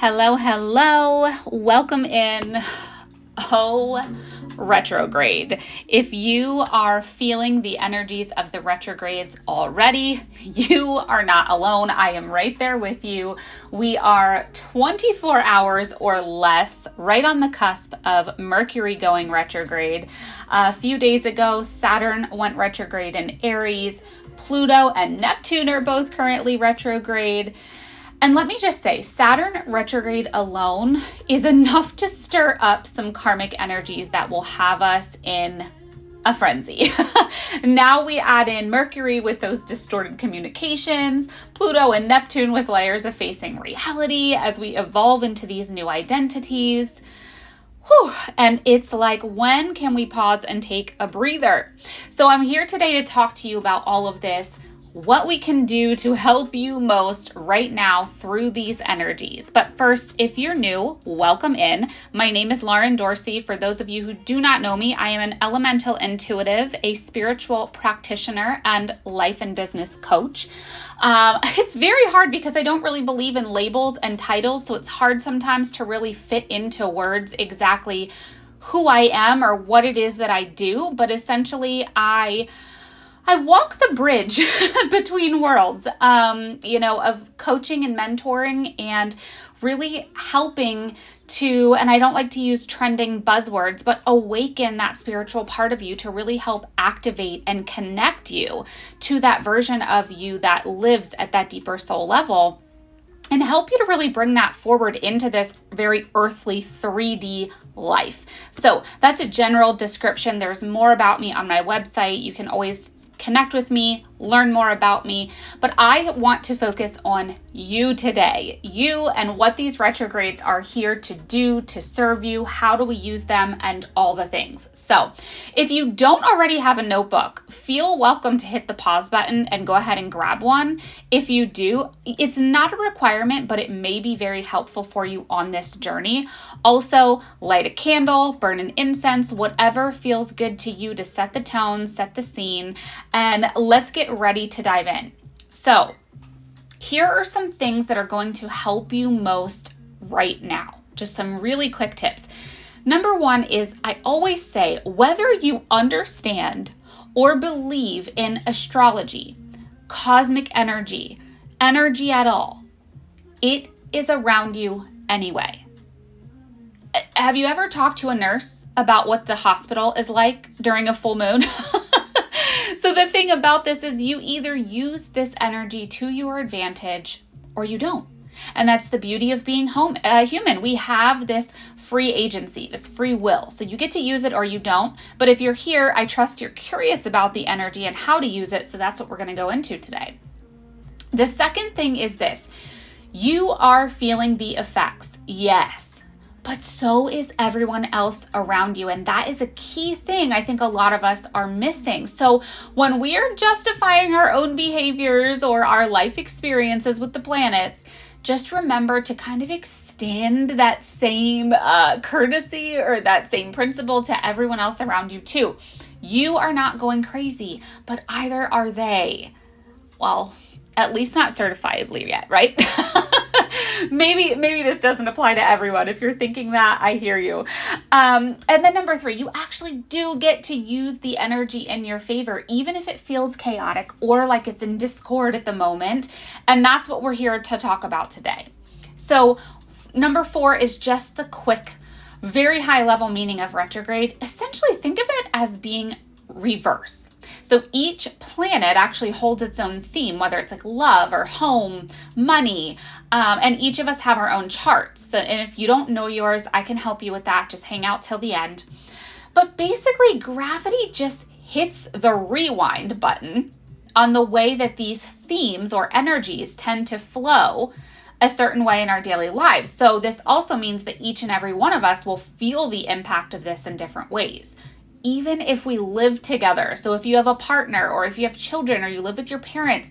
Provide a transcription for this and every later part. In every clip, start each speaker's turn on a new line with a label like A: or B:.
A: Hello, hello. Welcome in. Oh, retrograde. If you are feeling the energies of the retrogrades already, you are not alone. I am right there with you. We are 24 hours or less right on the cusp of Mercury going retrograde. A few days ago, Saturn went retrograde in Aries. Pluto and Neptune are both currently retrograde. And let me just say, Saturn retrograde alone is enough to stir up some karmic energies that will have us in a frenzy. Now we add in Mercury with those distorted communications, Pluto and Neptune with layers of facing reality as we evolve into these new identities. Whew. And it's like, when can we pause and take a breather? So I'm here today to talk to you about all of this, what we can do to help you most right now through these energies. But first, if you're new, welcome in. My name is Lauren Dorsey. For those of you who do not know me, I am an elemental intuitive, a spiritual practitioner, and life and business coach. It's very hard because I don't really believe in labels and titles, so it's hard sometimes to really fit into words exactly who I am or what it is that I do. But essentially, I walk the bridge between worlds, of coaching and mentoring and really helping to, and I don't like to use trending buzzwords, but awaken that spiritual part of you to really help activate and connect you to that version of you that lives at that deeper soul level, and help you to really bring that forward into this very earthly 3D life. So that's a general description. There's more about me on my website. You can always connect with me, learn more about me, but I want to focus on you today, you and what these retrogrades are here to do, to serve you, how do we use them, and all the things. So if you don't already have a notebook, feel welcome to hit the pause button and go ahead and grab one. If you do, it's not a requirement, but it may be very helpful for you on this journey. Also, light a candle, burn an incense, whatever feels good to you to set the tone, set the scene, and let's get ready to dive in. So here are some things that are going to help you most right now. Just some really quick tips. Number one is, I always say, whether you understand or believe in astrology, cosmic energy at all, it is around you anyway. Have you ever talked to a nurse about what the hospital is like during a full moon? So the thing about this is, you either use this energy to your advantage or you don't. And that's the beauty of being human. We have this free agency, this free will. So you get to use it or you don't. But if you're here, I trust you're curious about the energy and how to use it. So that's what we're going to go into today. The second thing is this. You are feeling the effects. Yes. But so is everyone else around you. And that is a key thing I think a lot of us are missing. So when we're justifying our own behaviors or our life experiences with the planets, just remember to kind of extend that same courtesy or that same principle to everyone else around you too. You are not going crazy, but either are they. Well, at least not certifiably yet, right? Maybe this doesn't apply to everyone. If you're thinking that, I hear you. And then number three, you actually do get to use the energy in your favor, even if it feels chaotic or like it's in discord at the moment. And that's what we're here to talk about today. So number four is just the quick, very high level meaning of retrograde. Essentially, think of it as being reverse. So each planet actually holds its own theme, whether it's like love or home, money, and each of us have our own charts. So, and if you don't know yours, I can help you with that. Just hang out till the end. But basically, gravity just hits the rewind button on the way that these themes or energies tend to flow a certain way in our daily lives. So this also means that each and every one of us will feel the impact of this in different ways, even if we live together. So if you have a partner or if you have children or you live with your parents,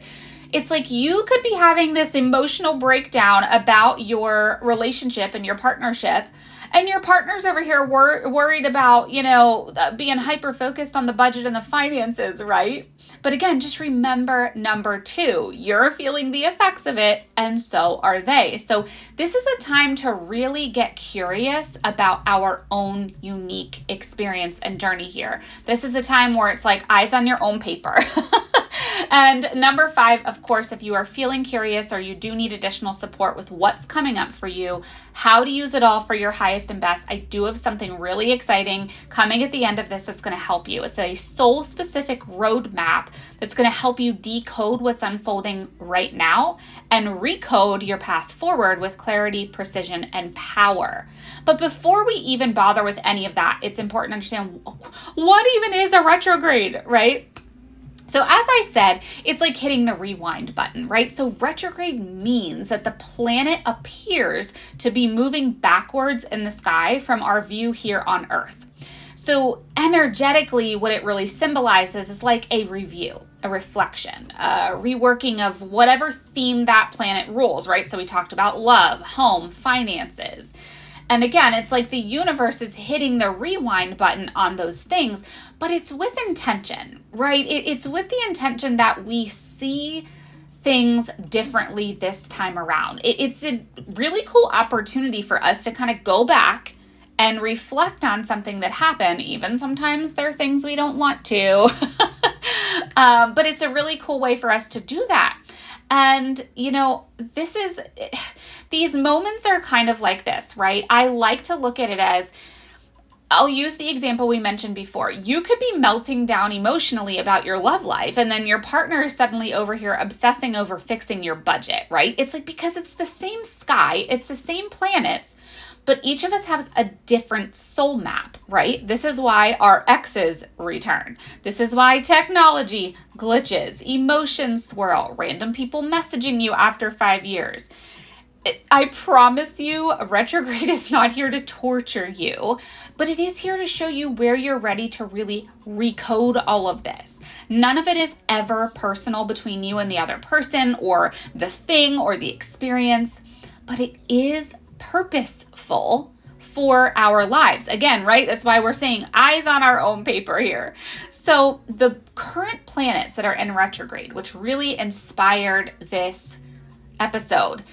A: it's like you could be having this emotional breakdown about your relationship and your partnership, and your partner's over here worried about, being hyper-focused on the budget and the finances, right? But again, just remember number 2, you're feeling the effects of it, and so are they. So this is a time to really get curious about our own unique experience and journey here. This is a time where it's like eyes on your own paper. And number 5, of course, if you are feeling curious or you do need additional support with what's coming up for you, how to use it all for your highest and best, I do have something really exciting coming at the end of this that's going to help you. It's a soul-specific roadmap that's going to help you decode what's unfolding right now and recode your path forward with clarity, precision, and power. But before we even bother with any of that, it's important to understand what even is a retrograde, right? So as I said, it's like hitting the rewind button, right? So retrograde means that the planet appears to be moving backwards in the sky from our view here on Earth. So energetically, what it really symbolizes is like a review, a reflection, a reworking of whatever theme that planet rules, right? So we talked about love, home, finances. And again, it's like the universe is hitting the rewind button on those things, but it's with intention, right? It's with the intention that we see things differently this time around. It's a really cool opportunity for us to kind of go back and reflect on something that happened. Even sometimes there are things we don't want to, but it's a really cool way for us to do that. And, these moments are kind of like this, right? I like to look at it as, I'll use the example we mentioned before. You could be melting down emotionally about your love life, and then your partner is suddenly over here obsessing over fixing your budget, right? It's like, because it's the same sky, it's the same planets, but each of us has a different soul map, right? This is why our exes return. This is why technology glitches, emotions swirl, random people messaging you after 5 years. I promise you, a retrograde is not here to torture you, but it is here to show you where you're ready to really recode all of this. None of it is ever personal between you and the other person or the thing or the experience, but it is purposeful for our lives. Again, right? That's why we're saying eyes on our own paper here. So the current planets that are in retrograde, which really inspired this episode,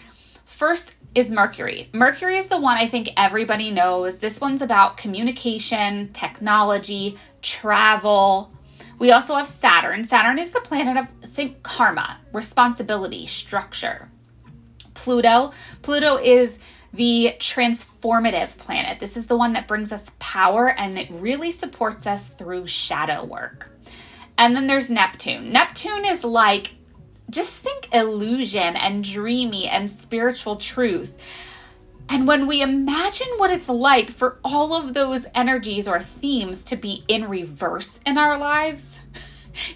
A: first is Mercury. Mercury is the one I think everybody knows. This one's about communication, technology, travel. We also have Saturn. Saturn is the planet of, think, karma, responsibility, structure. Pluto is the transformative planet. This is the one that brings us power and it really supports us through shadow work. And then there's Neptune. Neptune is like, just think illusion and dreamy and spiritual truth. And when we imagine what it's like for all of those energies or themes to be in reverse in our lives,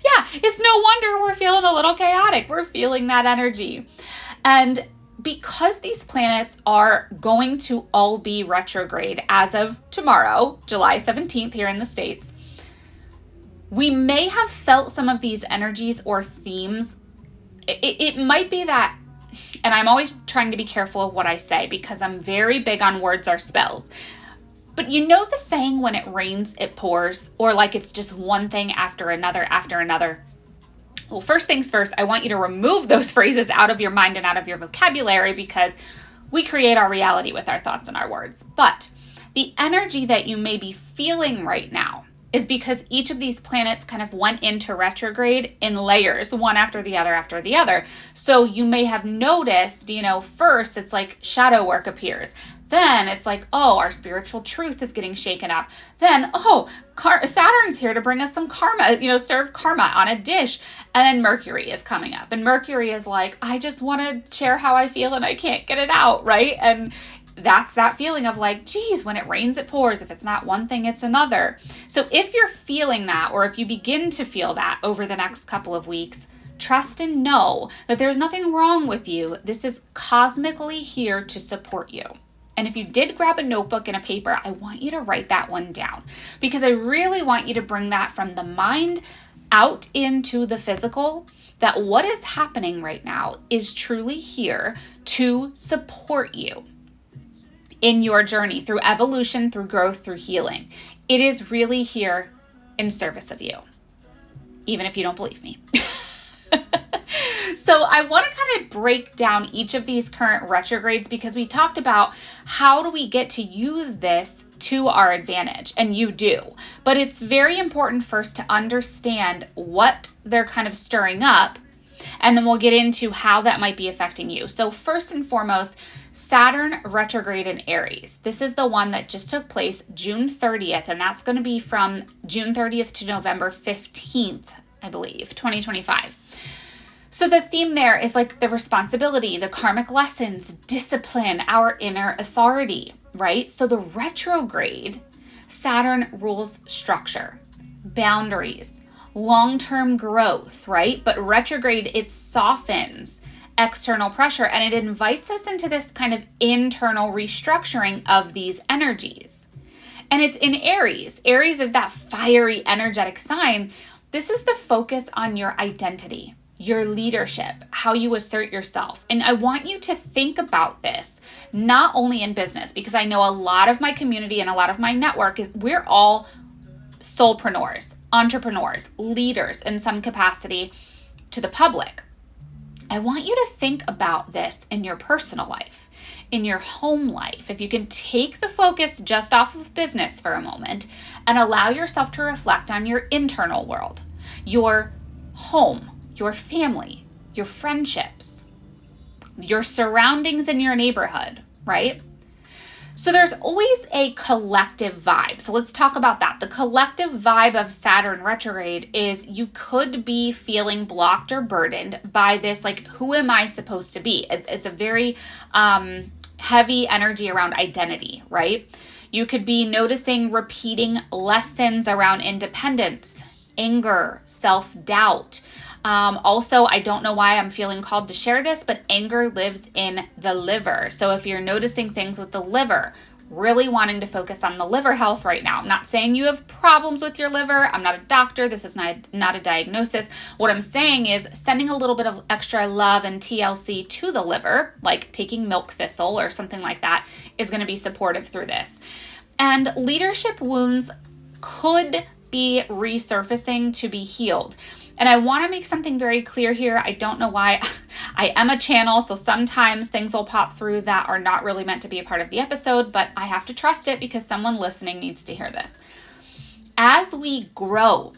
A: yeah, it's no wonder we're feeling a little chaotic. We're feeling that energy. And because these planets are going to all be retrograde as of tomorrow, July 17th here in the States, we may have felt some of these energies or themes. It might be that, and I'm always trying to be careful of what I say because I'm very big on words are spells. But you know the saying, when it rains, it pours, or like it's just one thing after another after another. Well, first things first, I want you to remove those phrases out of your mind and out of your vocabulary because we create our reality with our thoughts and our words. But the energy that you may be feeling right now is because each of these planets kind of went into retrograde in layers, one after the other after the other. So you may have noticed, first it's like shadow work appears. Then it's like, oh, our spiritual truth is getting shaken up. Then, Saturn's here to bring us some karma, serve karma on a dish. And then Mercury is coming up. And Mercury is like, I just want to share how I feel and I can't get it out, right? And that's that feeling of like, geez, when it rains, it pours. If it's not one thing, it's another. So if you're feeling that, or if you begin to feel that over the next couple of weeks, trust and know that there's nothing wrong with you. This is cosmically here to support you. And if you did grab a notebook and a paper, I want you to write that one down because I really want you to bring that from the mind out into the physical, that what is happening right now is truly here to support you in your journey through evolution, through growth, through healing. It is really here in service of you. even if you don't believe me. So I want to kind of break down each of these current retrogrades because we talked about how do we get to use this to our advantage, and you do. But it's very important first to understand what they're kind of stirring up, and then we'll get into how that might be affecting you. So first and foremost, Saturn retrograde in Aries. This is the one that just took place June 30th, and that's going to be from June 30th to November 15th, I believe, 2025. So the theme there is like the responsibility, the karmic lessons, discipline, our inner authority, right? So the retrograde, Saturn rules structure, boundaries, long-term growth, right? But retrograde, it softens external pressure and it invites us into this kind of internal restructuring of these energies. And it's in Aries. Aries is that fiery, energetic sign. This is the focus on your identity, your leadership, how you assert yourself. And I want you to think about this, not only in business, because I know a lot of my community and a lot of my network is we're all soulpreneurs, entrepreneurs, leaders in some capacity to the public. I want you to think about this in your personal life, in your home life. If you can take the focus just off of business for a moment and allow yourself to reflect on your internal world, your home, your family, your friendships, your surroundings in your neighborhood, right? So there's always a collective vibe. So let's talk about that. The collective vibe of Saturn retrograde is you could be feeling blocked or burdened by this, like, who am I supposed to be? It's a very heavy energy around identity, right? You could be noticing repeating lessons around independence, anger, self-doubt. Also, I don't know why I'm feeling called to share this, but anger lives in the liver. So if you're noticing things with the liver, really wanting to focus on the liver health right now. I'm not saying you have problems with your liver. I'm not a doctor. This is not a diagnosis. What I'm saying is sending a little bit of extra love and TLC to the liver, like taking milk thistle or something like that, is going to be supportive through this. And leadership wounds could be resurfacing to be healed. And I want to make something very clear here. I don't know why. I am a channel, so sometimes things will pop through that are not really meant to be a part of the episode, but I have to trust it because someone listening needs to hear this. As we grow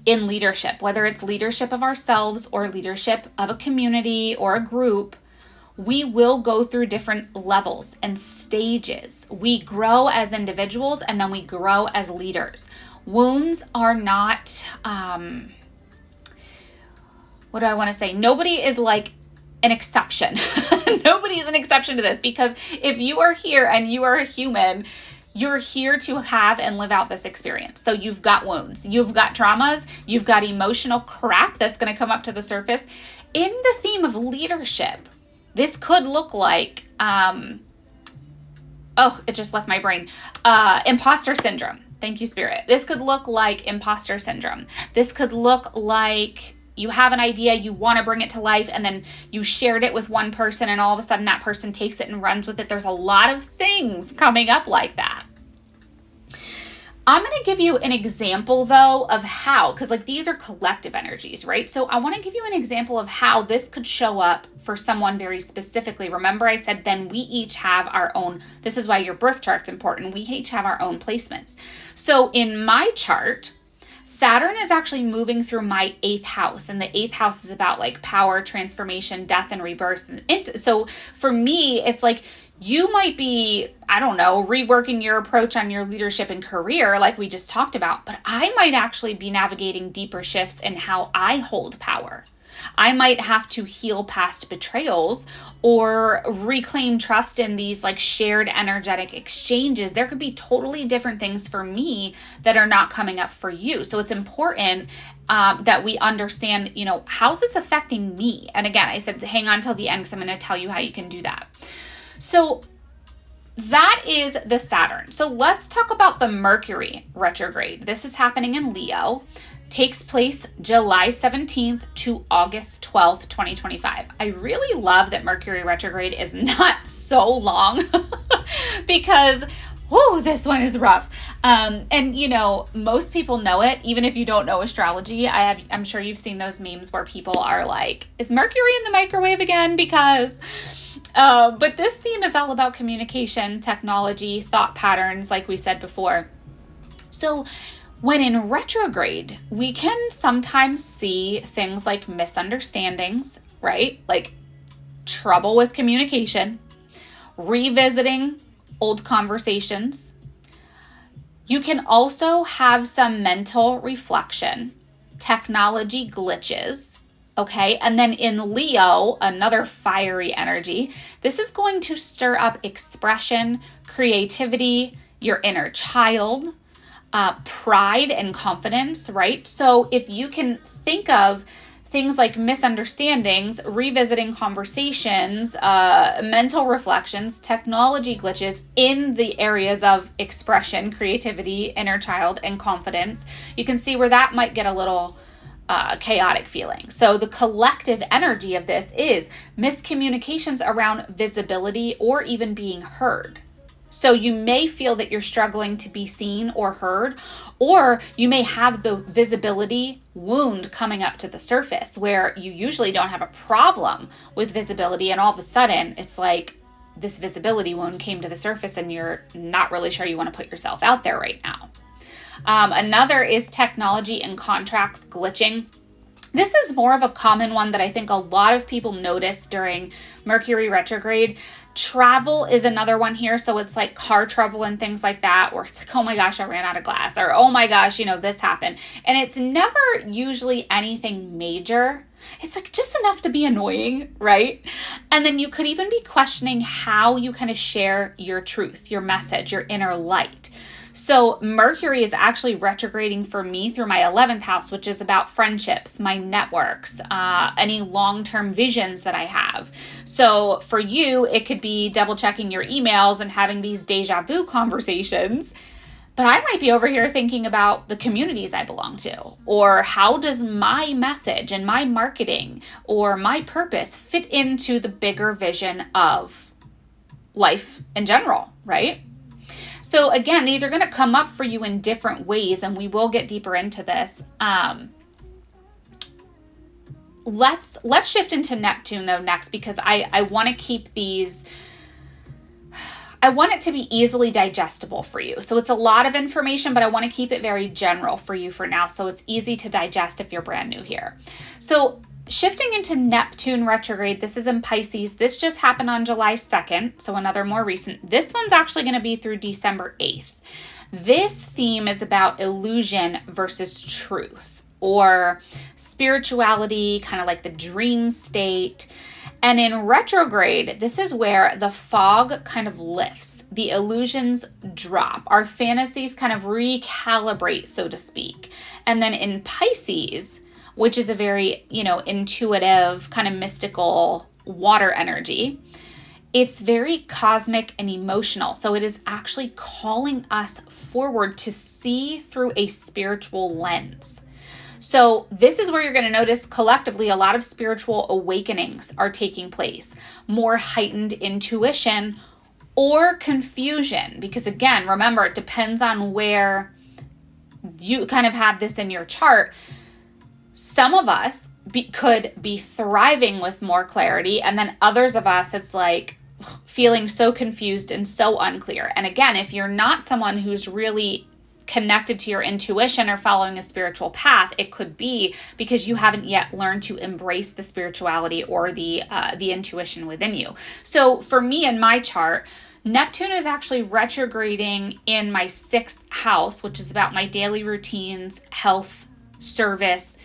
A: in leadership, whether it's leadership of ourselves or leadership of a community or a group, we will go through different levels and stages. We grow as individuals and then we grow as leaders. Wounds are not... what do I want to say? Nobody is like an exception. Nobody is an exception to this because if you are here and you are a human, you're here to have and live out this experience. So you've got wounds, you've got traumas, you've got emotional crap that's going to come up to the surface. In the theme of leadership, this could look like, it just left my brain, imposter syndrome. Thank you, Spirit. This could look like imposter syndrome. This could look like you have an idea, you want to bring it to life, and then you shared it with one person, and all of a sudden that person takes it and runs with it. There's a lot of things coming up like that. I'm going to give you an example, though, of how, because like these are collective energies, right? So I want to give you an example of how this could show up for someone very specifically. Remember I said then we each have our own, this is why your birth chart's important, we each have our own placements. So in my chart, Saturn is actually moving through my 8th house, and the 8th house is about like power, transformation, death, and rebirth. So for me, it's like you might be, I don't know, reworking your approach on your leadership and career like we just talked about, but I might actually be navigating deeper shifts in how I hold power. I might have to heal past betrayals or reclaim trust in these like shared energetic exchanges. There could be totally different things for me that are not coming up for you. So it's important that we understand, how's this affecting me? And again, I said, hang on till the end because I'm going to tell you how you can do that. So that is the Saturn. So let's talk about the Mercury retrograde. This is happening in Leo. Takes place July 17th to August 12th, 2025. I really love that Mercury retrograde is not so long because Whoa, this one is rough. And you know, most people know it, even if you don't know astrology. I'm sure you've seen those memes where people are like, is Mercury in the microwave again? Because, but this theme is all about communication, technology, thought patterns, like we said before. So when in retrograde, we can sometimes see things like misunderstandings, right? Like trouble with communication, revisiting old conversations. You can also have some mental reflection, technology glitches, okay? And then in Leo, another fiery energy, this is going to stir up expression, creativity, your inner child, pride and confidence, right? So if you can think of things like misunderstandings, revisiting conversations, mental reflections, technology glitches in the areas of expression, creativity, inner child, and confidence, you can see where that might get a little chaotic feeling. So the collective energy of this is miscommunications around visibility or even being heard. So you may feel that you're struggling to be seen or heard, or you may have the visibility wound coming up to the surface where you usually don't have a problem with visibility, and all of a sudden it's like this visibility wound came to the surface and you're not really sure you want to put yourself out there right now. Another is technology and contracts glitching. This is more of a common one that I think a lot of people notice during Mercury retrograde. Travel is another one here. So it's like car trouble and things like that, or it's like, oh my gosh, I ran out of glass, or oh my gosh, this happened. And it's never usually anything major. It's like just enough to be annoying, right? And then you could even be questioning how you kind of share your truth, your message, your inner light. So Mercury is actually retrograding for me through my 11th house, which is about friendships, my networks, any long-term visions that I have. So for you, it could be double checking your emails and having these deja vu conversations. But I might be over here thinking about the communities I belong to, or how does my message and my marketing or my purpose fit into the bigger vision of life in general, right? So again, these are going to come up for you in different ways, and we will get deeper into this. Let's shift into Neptune though next, because I want to keep these. I want it to be easily digestible for you. So it's a lot of information, but I want to keep it very general for you for now, so it's easy to digest if you're brand new here. So shifting into Neptune retrograde, this is in Pisces. This just happened on July 2nd, so another more recent. This one's actually going to be through December 8th. This theme is about illusion versus truth, or spirituality, kind of like the dream state. And in retrograde, this is where the fog kind of lifts, the illusions drop, our fantasies kind of recalibrate, so to speak. And then in Pisces, which is a very, intuitive, kind of mystical water energy, it's very cosmic and emotional. So it is actually calling us forward to see through a spiritual lens. So this is where you're going to notice collectively a lot of spiritual awakenings are taking place, more heightened intuition or confusion, because again, remember, it depends on where you kind of have this in your chart. Some of us could be thriving with more clarity, and then others of us, it's like feeling so confused and so unclear. And again, if you're not someone who's really connected to your intuition or following a spiritual path, it could be because you haven't yet learned to embrace the spirituality or the intuition within you. So for me in my chart, Neptune is actually retrograding in my 6th house, which is about my daily routines, health, service.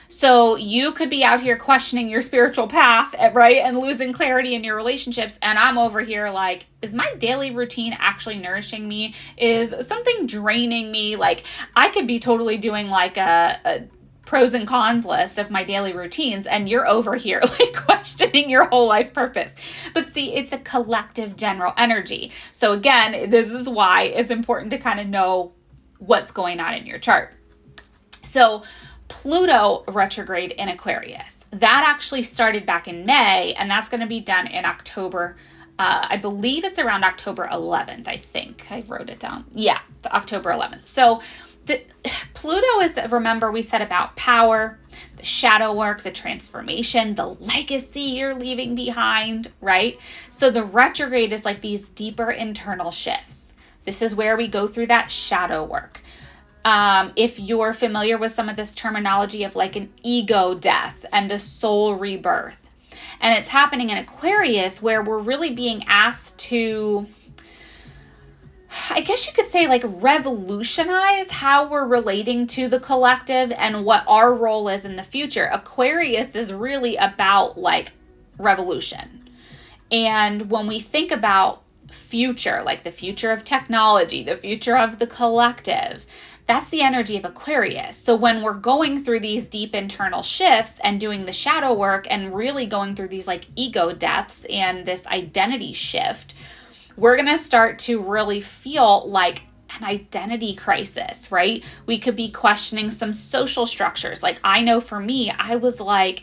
A: So you could be out here questioning your spiritual path, right? And losing clarity in your relationships. And I'm over here like, is my daily routine actually nourishing me? Is something draining me? Like, I could be totally doing like a pros and cons list of my daily routines, and you're over here like questioning your whole life purpose. But see, it's a collective general energy. So again, this is why it's important to kind of know what's going on in your chart. So Pluto retrograde in Aquarius, that actually started back in May, and that's going to be done in October I believe it's around October 11th, I think. I wrote it down. Yeah, the October 11th. So Pluto is, remember we said about power, the shadow work, the transformation, the legacy you're leaving behind, right? So the retrograde is like these deeper internal shifts. This is where we go through that shadow work. If you're familiar with some of this terminology of like an ego death and a soul rebirth, and it's happening in Aquarius where we're really being asked to, I guess you could say, like, revolutionize how we're relating to the collective and what our role is in the future. Aquarius is really about like revolution. And when we think about future, like the future of technology, the future of the collective, that's the energy of Aquarius. So when we're going through these deep internal shifts and doing the shadow work and really going through these like ego deaths and this identity shift, we're going to start to really feel like an identity crisis, right? We could be questioning some social structures. Like, I know for me, I was like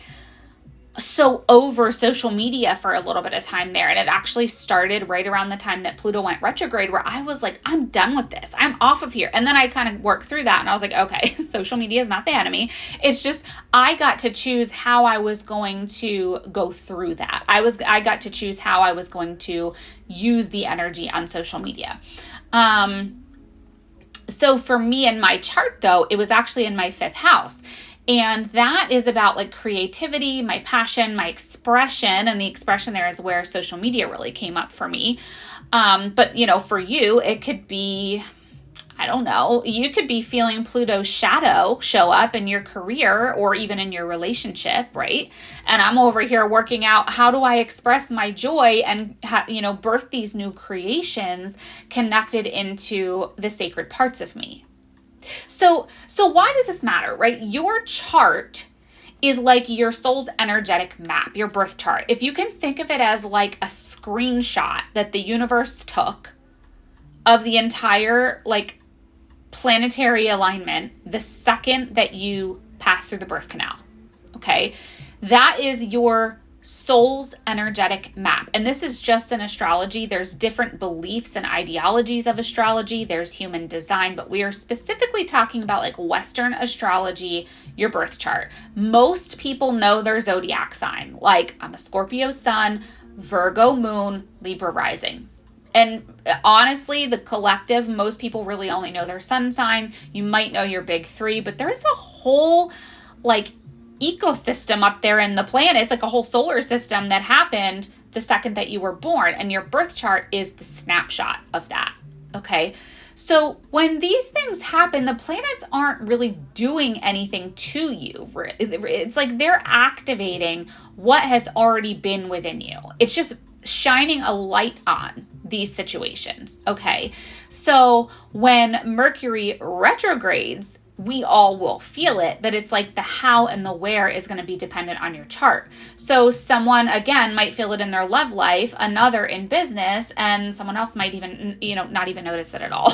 A: so over social media for a little bit of time there. And it actually started right around the time that Pluto went retrograde, where I was like, I'm done with this. I'm off of here. And then I kind of worked through that and I was like, okay, social media is not the enemy. It's just, I got to choose how I was going to go through that. I got to choose how I was going to use the energy on social media. So for me in my chart though, it was actually in my 5th house. And that is about like creativity, my passion, my expression. And the expression there is where social media really came up for me. But you know, for you, it could be, I don't know, you could be feeling Pluto's shadow show up in your career or even in your relationship, right? And I'm over here working out, how do I express my joy and, birth these new creations connected into the sacred parts of me. So why does this matter, right? Your chart is like your soul's energetic map, your birth chart. If you can think of it as like a screenshot that the universe took of the entire like planetary alignment the second that you pass through the birth canal, okay? That is your soul's energetic map. And this is just in astrology. There's different beliefs and ideologies of astrology. There's human design, but we are specifically talking about like Western astrology, your birth chart. Most people know their zodiac sign. Like, I'm a Scorpio sun, Virgo moon, Libra rising. And honestly, the collective, most people really only know their sun sign. You might know your big 3, but there is a whole like ecosystem up there in the planet. It's like a whole solar system that happened the second that you were born, and your birth chart is the snapshot of that. Okay. So when these things happen, the planets aren't really doing anything to you. It's like they're activating what has already been within you. It's just shining a light on these situations. Okay. So when Mercury retrogrades, we all will feel it, but it's like the how and the where is going to be dependent on your chart. So someone, again, might feel it in their love life, another in business, and someone else might even, not even notice it at all.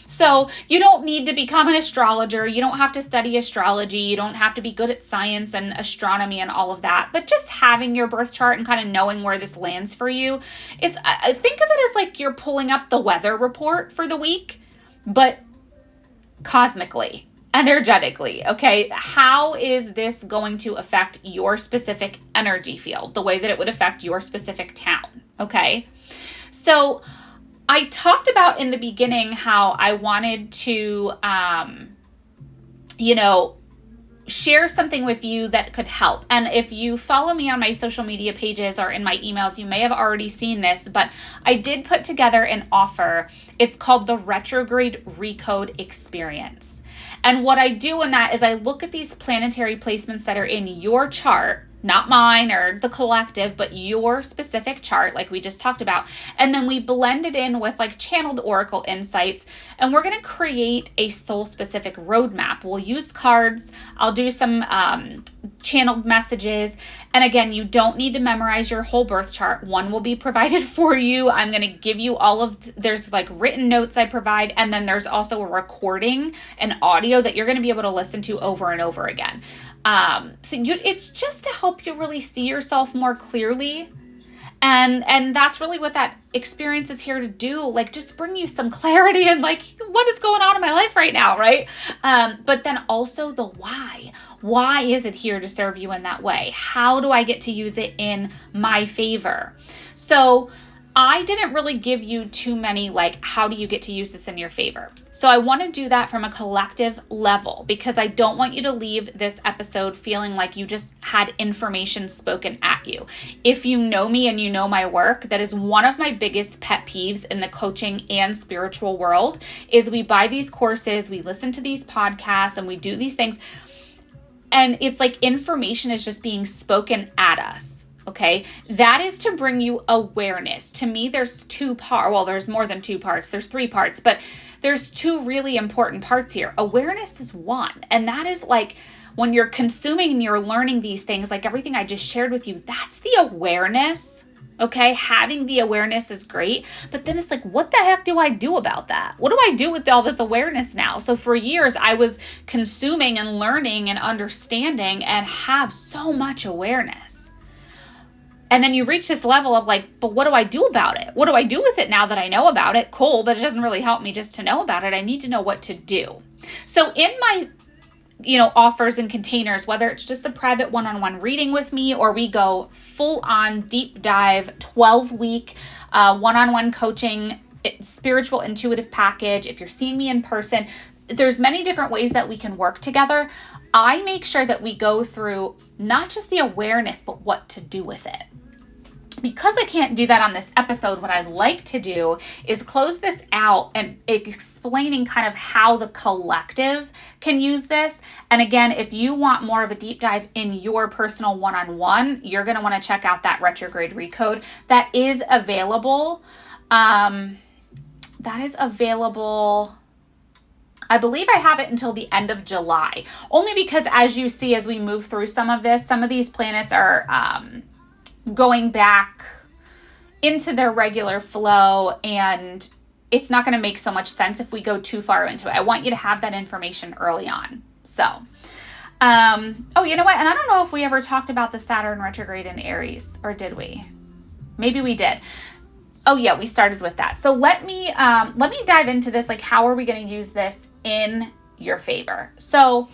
A: So you don't need to become an astrologer. You don't have to study astrology. You don't have to be good at science and astronomy and all of that. But just having your birth chart and kind of knowing where this lands for you, I think of it as like you're pulling up the weather report for the week, but cosmically, energetically, okay? How is this going to affect your specific energy field, the way that it would affect your specific town, okay? So I talked about in the beginning how I wanted to, share something with you that could help. And if you follow me on my social media pages or in my emails, you may have already seen this, but I did put together an offer. It's called the Retrograde Recode Experience. And what I do in that is I look at these planetary placements that are in your chart, not mine or the collective, but your specific chart, like we just talked about. And then we blend it in with like channeled oracle insights. And we're going to create a soul specific roadmap. We'll use cards. I'll do some channeled messages. And again, you don't need to memorize your whole birth chart. One will be provided for you. I'm going to give you there's like written notes I provide. And then there's also a recording and audio that you're going to be able to listen to over and over again. It's just to help you really see yourself more clearly And that's really what that experience is here to do. Like, just bring you some clarity and like, what is going on in my life right now, right? But then also the why. Why is it here to serve you in that way? How do I get to use it in my favor? So I didn't really give you too many, like, how do you get to use this in your favor? So I want to do that from a collective level, because I don't want you to leave this episode feeling like you just had information spoken at you. If you know me and you know my work, that is one of my biggest pet peeves in the coaching and spiritual world, is we buy these courses, we listen to these podcasts, and we do these things, and it's like information is just being spoken at us. Okay, that is to bring you awareness. To me, there's there's more than two parts. There's three parts, but there's two really important parts here. Awareness is one. And that is like when you're consuming and you're learning these things, like everything I just shared with you, that's the awareness. Okay, having the awareness is great, but then it's like, what the heck do I do about that? What do I do with all this awareness now? So for years, I was consuming and learning and understanding and have so much awareness. And then you reach this level of like, but what do I do about it? What do I do with it now that I know about it? Cool, but it doesn't really help me just to know about it. I need to know what to do. So in my, offers and containers, whether it's just a private one-on-one reading with me, or we go full on deep dive 12-week one-on-one coaching, spiritual intuitive package, if you're seeing me in person, there's many different ways that we can work together. I make sure that we go through not just the awareness, but what to do with it. Because I can't do that on this episode, what I'd like to do is close this out and explaining kind of how the collective can use this. And again, if you want more of a deep dive in your personal one-on-one, you're going to want to check out that Retrograde Recode that is available. I believe I have it until the end of July, only because as you see, as we move through some of these planets are going back into their regular flow, and it's not going to make so much sense if we go too far into it. I want you to have that information early on. So, you know what? And I don't know if we ever talked about the Saturn retrograde in Aries, or did we? Maybe we did. Oh yeah, we started with that. So let me dive into this. Like, how are we going to use this in your favor? So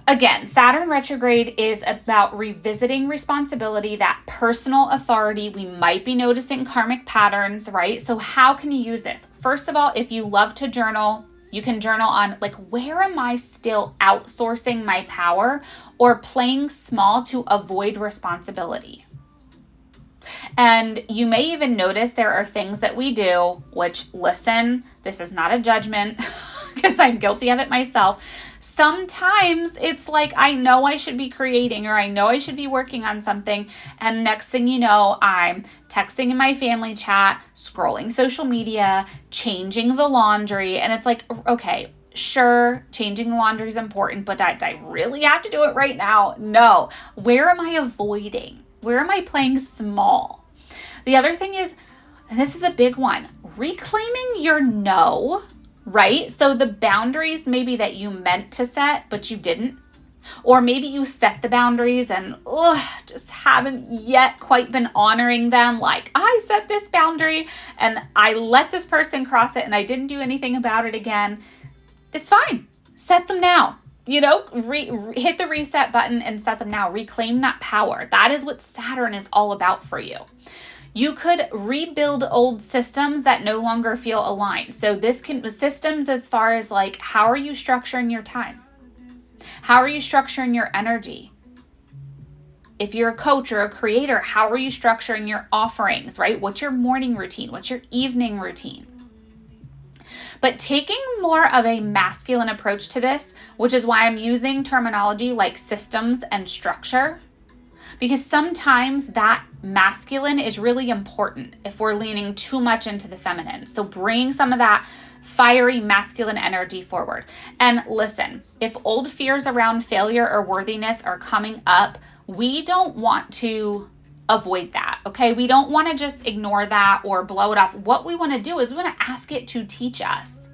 A: again, Saturn retrograde is about revisiting responsibility, that personal authority. We might be noticing karmic patterns, right? So how can you use this? First of all, if you love to journal, you can journal on like, where am I still outsourcing my power or playing small to avoid responsibility? And you may even notice there are things that we do, which, listen, this is not a judgment because I'm guilty of it myself. Sometimes it's like, I know I should be creating, or I know I should be working on something, and next thing you know, I'm texting in my family chat, scrolling social media, changing the laundry, and it's like, okay, sure, changing the laundry is important, but I really have to do it right now? No. Where am I avoiding? Where am I playing small? The other thing is, and this is a big one, reclaiming your no, right? So the boundaries maybe that you meant to set, but you didn't. Or maybe you set the boundaries and just haven't yet quite been honoring them. Like, I set this boundary and I let this person cross it and I didn't do anything about it again. It's fine. Set them now. Hit the reset button and set them now. Reclaim that power. That is what Saturn is all about for you. You could rebuild old systems that no longer feel aligned. So this can systems as far as like, how are you structuring your time? How are you structuring your energy? If you're a coach or a creator, how are you structuring your offerings, right? What's your morning routine? What's your evening routine? But taking more of a masculine approach to this, which is why I'm using terminology like systems and structure, because sometimes that masculine is really important if we're leaning too much into the feminine. So bring some of that fiery masculine energy forward. And listen, if old fears around failure or worthiness are coming up, we don't want to avoid that, okay? We don't want to just ignore that or blow it off. What we want to do is we want to ask it to teach us.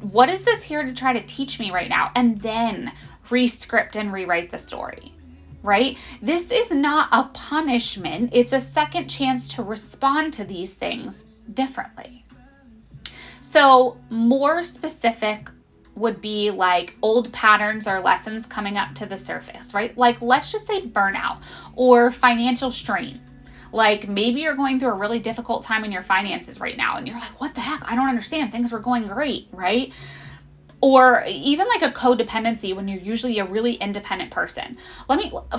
A: What is this here to try to teach me right now? And then re-script and rewrite the story. right? This is not a punishment. It's a second chance to respond to these things differently. So more specific would be like old patterns or lessons coming up to the surface, right? Like let's just say burnout or financial strain. Like maybe you're going through a really difficult time in your finances right now and you're like, what the heck? I don't understand. Things were going great, right? Or even like a codependency when you're usually a really independent person.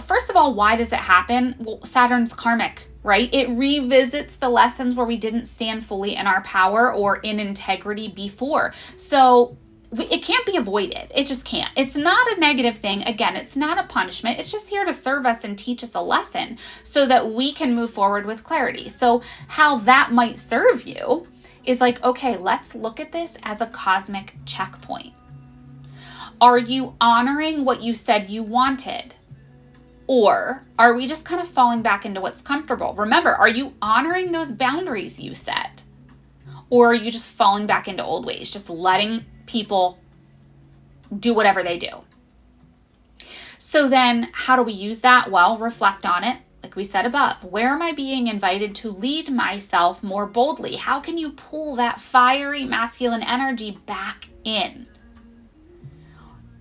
A: First of all, why does it happen? Well, Saturn's karmic, right? It revisits the lessons where we didn't stand fully in our power or in integrity before. So it can't be avoided. It just can't. It's not a negative thing. Again, it's not a punishment. It's just here to serve us and teach us a lesson so that we can move forward with clarity. So how that might serve you is like, okay, let's look at this as a cosmic checkpoint. Are you honoring what you said you wanted? Or are we just kind of falling back into what's comfortable? Remember, are you honoring those boundaries you set? Or are you just falling back into old ways, just letting people do whatever they do? So then how do we use that? Well, reflect on it. Like we said above, where am I being invited to lead myself more boldly? How can you pull that fiery masculine energy back in?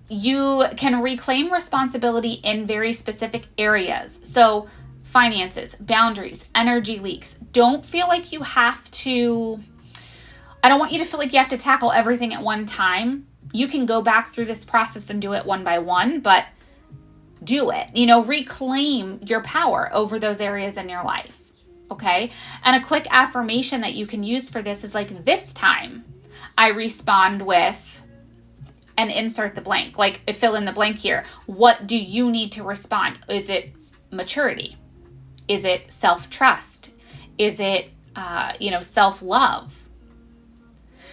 A: You can reclaim responsibility in very specific areas. So finances, boundaries, energy leaks. Don't feel like you have to, I don't want you to feel like you have to tackle everything at one time. You can go back through this process and do it one by one, but do it. Reclaim your power over those areas in your life. Okay. And a quick affirmation that you can use for this is like, this time I respond with, and insert the blank, like fill in the blank here. What do you need to respond? Is it maturity? Is it self-trust? Is it, self-love?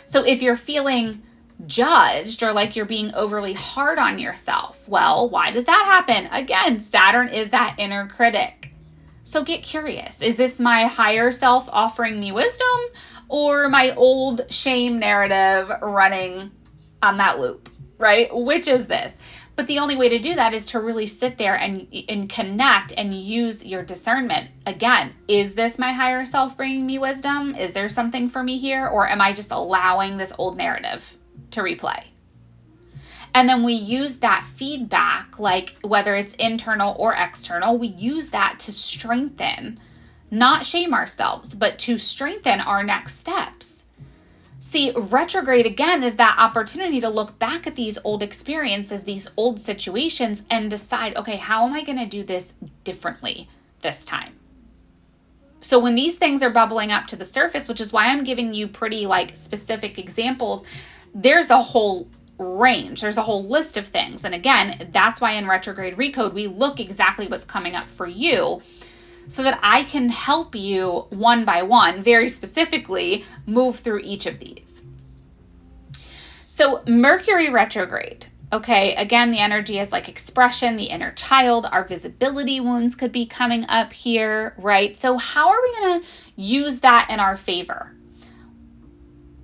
A: So if you're feeling judged or like you're being overly hard on yourself, well, why does that happen? Again, Saturn is that inner critic. So get curious. Is this my higher self offering me wisdom or my old shame narrative running on that loop, right? Which is this? But the only way to do that is to really sit there and connect and use your discernment. Again, is this my higher self bringing me wisdom? Is there something for me here? Or am I just allowing this old narrative to replay? And then we use that feedback, like whether it's internal or external, we use that to strengthen, not shame ourselves, but to strengthen our next steps. See, retrograde again is that opportunity to look back at these old experiences, these old situations, and decide, okay, how am I going to do this differently this time? So when these things are bubbling up to the surface, which is why I'm giving you pretty like specific examples, there's a whole range. There's a whole list of things. And again, that's why in Retrograde Recode, we look exactly what's coming up for you so that I can help you one by one, very specifically, move through each of these. So Mercury retrograde, okay, again, the energy is like expression, the inner child, our visibility wounds could be coming up here, right? So how are we going to use that in our favor?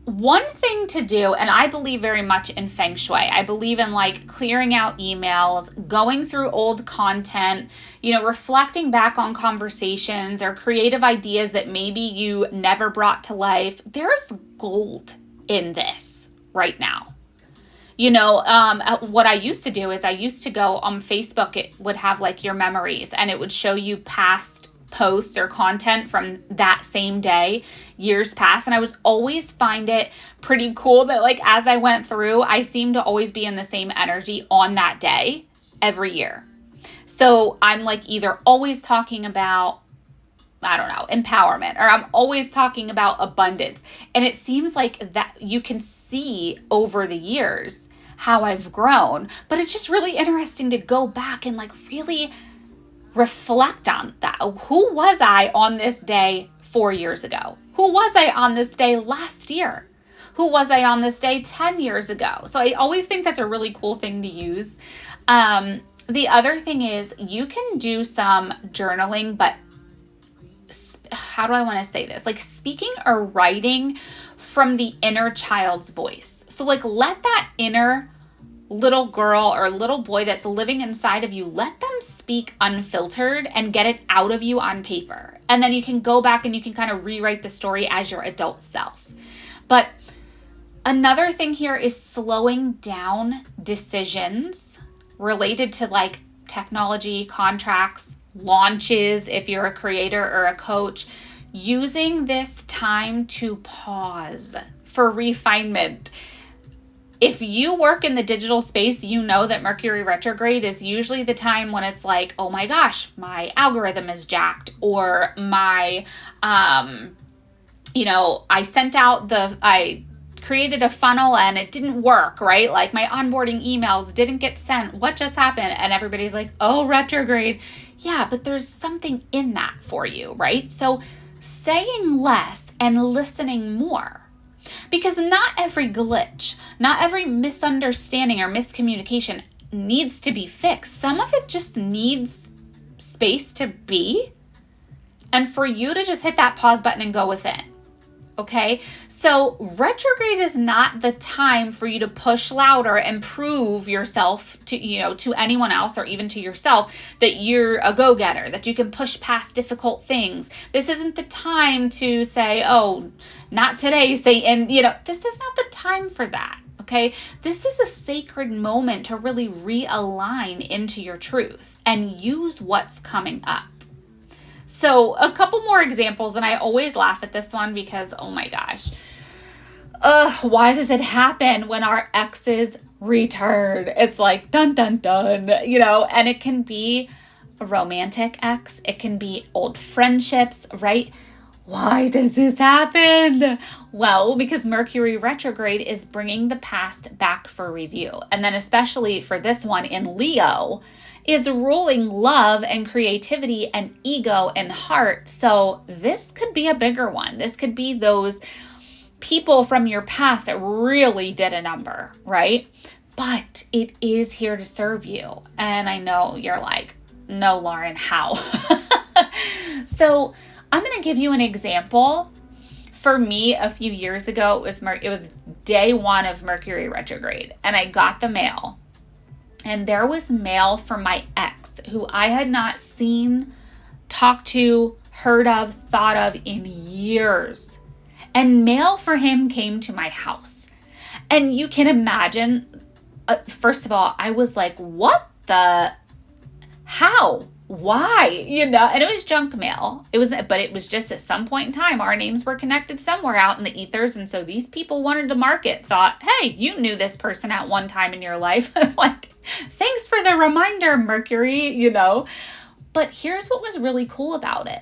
A: One thing to do, and I believe very much in Feng Shui, I believe in like clearing out emails, going through old content, reflecting back on conversations or creative ideas that maybe you never brought to life. There's gold in this right now. What I used to do is I used to go on Facebook, it would have like your memories and it would show you past posts or content from that same day, years past. And I was always find it pretty cool that like as I went through, I seemed to always be in the same energy on that day every year. So I'm like either always talking about, I don't know, empowerment, or I'm always talking about abundance. And it seems like that you can see over the years how I've grown, but it's just really interesting to go back and like really reflect on that. Who was I on this day 4 years ago? Who was I on this day last year? Who was I on this day 10 years ago? So I always think that's a really cool thing to use. The other thing is you can do some journaling, but how do I want to say this? Like speaking or writing from the inner child's voice. So like let that inner little girl or little boy that's living inside of you, let them speak unfiltered and get it out of you on paper. And then you can go back and you can kind of rewrite the story as your adult self. But another thing here is slowing down decisions related to like technology, contracts, launches, if you're a creator or a coach, using this time to pause for refinement. If you work in the digital space, you know that Mercury retrograde is usually the time when it's like, oh my gosh, my algorithm is jacked, or my, I created a funnel and it didn't work, right? Like my onboarding emails didn't get sent. What just happened? And everybody's like, oh, retrograde. Yeah, but there's something in that for you, right? So saying less and listening more. Because not every glitch, not every misunderstanding or miscommunication needs to be fixed. Some of it just needs space to be, and for you to just hit that pause button and go within. Okay, so retrograde is not the time for you to push louder and prove yourself to anyone else or even to yourself that you're a go-getter, that you can push past difficult things. This isn't the time to say, oh, not today, Satan. This is not the time for that. Okay, this is a sacred moment to really realign into your truth and use what's coming up. So a couple more examples, and I always laugh at this one because, oh my gosh, why does it happen when our exes return? It's like, dun, dun, dun, and it can be a romantic ex. It can be old friendships, right? Why does this happen? Well, because Mercury retrograde is bringing the past back for review. And then especially for this one in Leo, it's ruling love and creativity and ego and heart. So this could be a bigger one. This could be those people from your past that really did a number, right? But it is here to serve you. And I know you're like, no, Lauren, how? So I'm going to give you an example. For me, a few years ago, it was day one of Mercury retrograde, and I got the mail. And there was mail from my ex who I had not seen, talked to, heard of, thought of in years. And mail for him came to my house. And you can imagine, first of all, I was like, what the, how, why, and it was junk mail. But it was just at some point in time, our names were connected somewhere out in the ethers. And so these people wanted to market, thought, hey, you knew this person at one time in your life. Like, thanks for the reminder, Mercury, But here's what was really cool about it.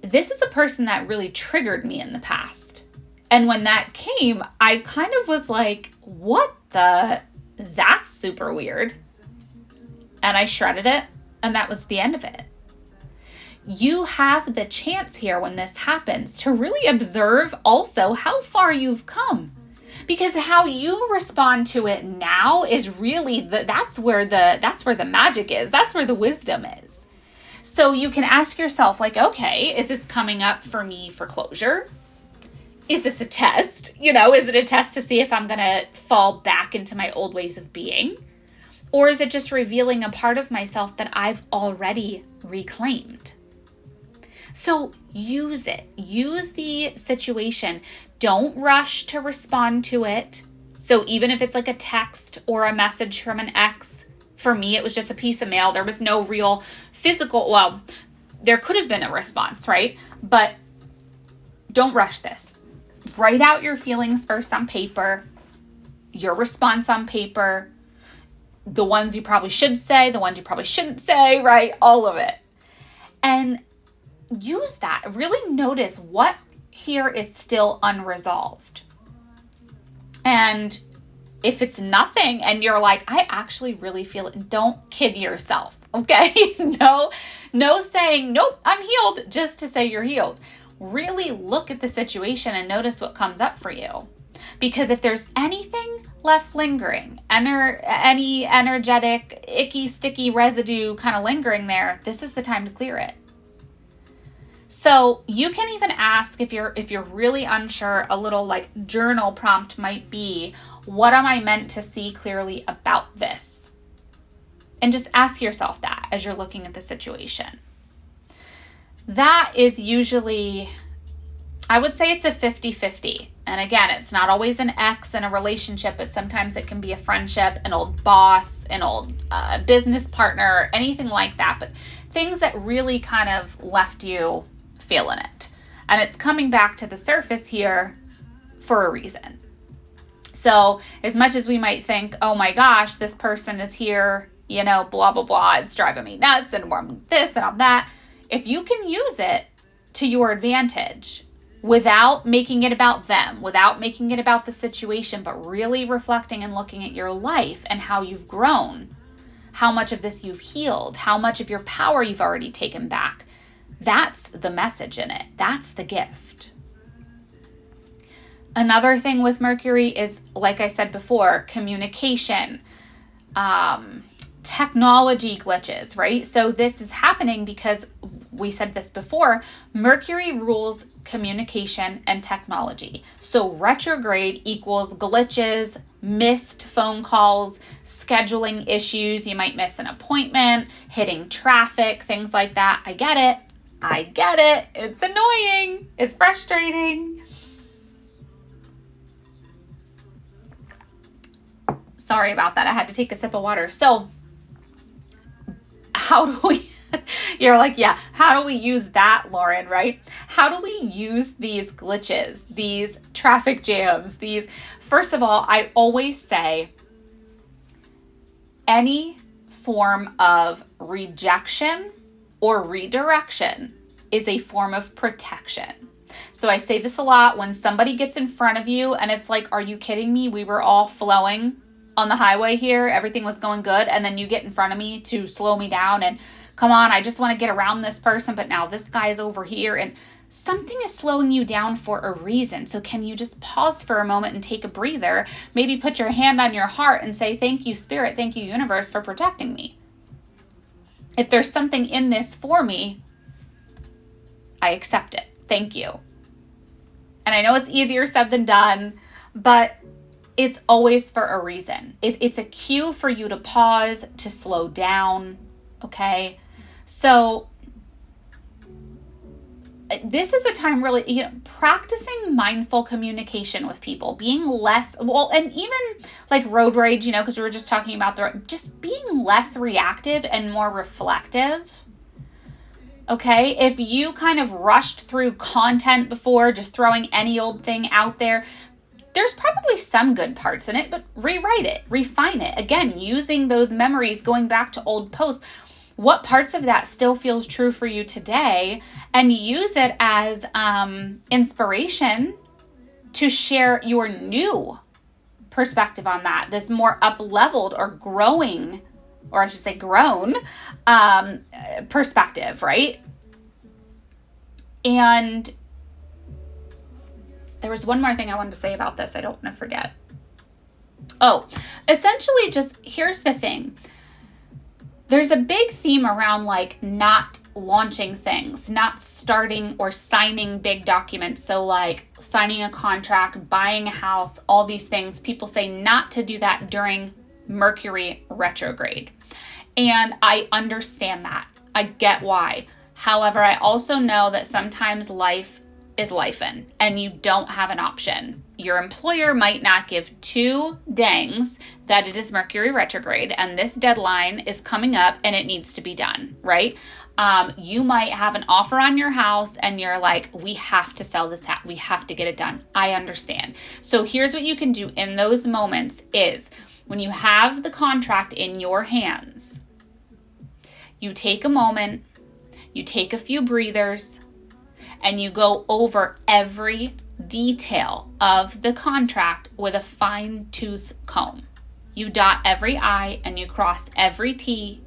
A: This is a person that really triggered me in the past. And when that came, I kind of was like, that's super weird. And I shredded it, and that was the end of it. You have the chance here when this happens to really observe also how far you've come. Because how you respond to it now is really that's where the magic is. That's where the wisdom is. So you can ask yourself, like, okay, is this coming up for me for closure? Is this a test? Is it a test to see if I'm going to fall back into my old ways of being? Or is it just revealing a part of myself that I've already reclaimed? So use it. Use the situation. Don't rush to respond to it. So even if it's like a text or a message from an ex, for me, it was just a piece of mail. There was no real physical, well, there could have been a response, right? But don't rush this. Write out your feelings first on paper, your response on paper, the ones you probably should say, the ones you probably shouldn't say, right? All of it. And use that. Really notice what here is still unresolved. And if it's nothing and you're like, I actually really feel it, don't kid yourself, okay? No saying, nope, I'm healed, just to say you're healed. Really look at the situation and notice what comes up for you. Because if there's anything left lingering, any energetic, icky, sticky residue kind of lingering there, this is the time to clear it. So you can even ask if you're really unsure, a little like journal prompt might be, What am I meant to see clearly about this? And just ask yourself that as you're looking at the situation. That is usually, I would say it's a 50-50. And again, it's not always an ex in a relationship, but sometimes it can be a friendship, an old boss, an old business partner, anything like that. But things that really kind of left you feeling it. And it's coming back to the surface here for a reason. So as much as we might think, oh my gosh, this person is here, you know, blah, blah, blah, it's driving me nuts and I'm this and I'm that. If you can use it to your advantage without making it about them, without making it about the situation, but really reflecting and looking at your life and how you've grown, how much of this you've healed, how much of your power you've already taken back, that's the message in it. That's the gift. Another thing with Mercury is, like I said before, communication, technology glitches, right? So this is happening because we said this before, Mercury rules communication and technology. So retrograde equals glitches, missed phone calls, scheduling issues. You might miss an appointment, hitting traffic, things like that. I get it. It's annoying. It's frustrating. Sorry about that. I had to take a sip of water. So how do we, you're like, yeah, how do we use that, Lauren, right? How do we use these glitches, these traffic jams, first of all, I always say any form of rejection or redirection is a form of protection. So I say this a lot when somebody gets in front of you and it's like, are you kidding me? We were all flowing on the highway here. Everything was going good. And then you get in front of me to slow me down and come on, I just want to get around this person. But now this guy's over here and something is slowing you down for a reason. So can you just pause for a moment and take a breather? Maybe put your hand on your heart and say, thank you, Spirit. Thank you, universe, for protecting me. If there's something in this for me, I accept it. Thank you. And I know it's easier said than done, but it's always for a reason. It's a cue for you to pause, to slow down, okay? So this is a time really, practicing mindful communication with people, being less, and even like road rage, because we were just talking about just being less reactive and more reflective. Okay, if you kind of rushed through content before, just throwing any old thing out there, there's probably some good parts in it, but rewrite it, refine it. Again, using those memories, going back to old posts, what parts of that still feels true for you today, and use it as inspiration to share your new perspective on that, this more up-leveled or growing, or I should say grown, perspective, right? And there was one more thing I wanted to say about this. I don't want to forget. Oh, essentially just, here's the thing. There's a big theme around like not launching things, not starting or signing big documents. So like signing a contract, buying a house, all these things. People say not to do that during Mercury retrograde. And I understand that. I get why. However, I also know that sometimes life is lifing and you don't have an option. Your employer might not give two dangs that it is Mercury retrograde and this deadline is coming up and it needs to be done, right? You might have an offer on your house and you're like, we have to sell this house. We have to get it done. I understand. So here's what you can do in those moments is when you have the contract in your hands, you take a moment, you take a few breathers, and you go over every detail of the contract with a fine-tooth comb. You dot every I and you cross every T,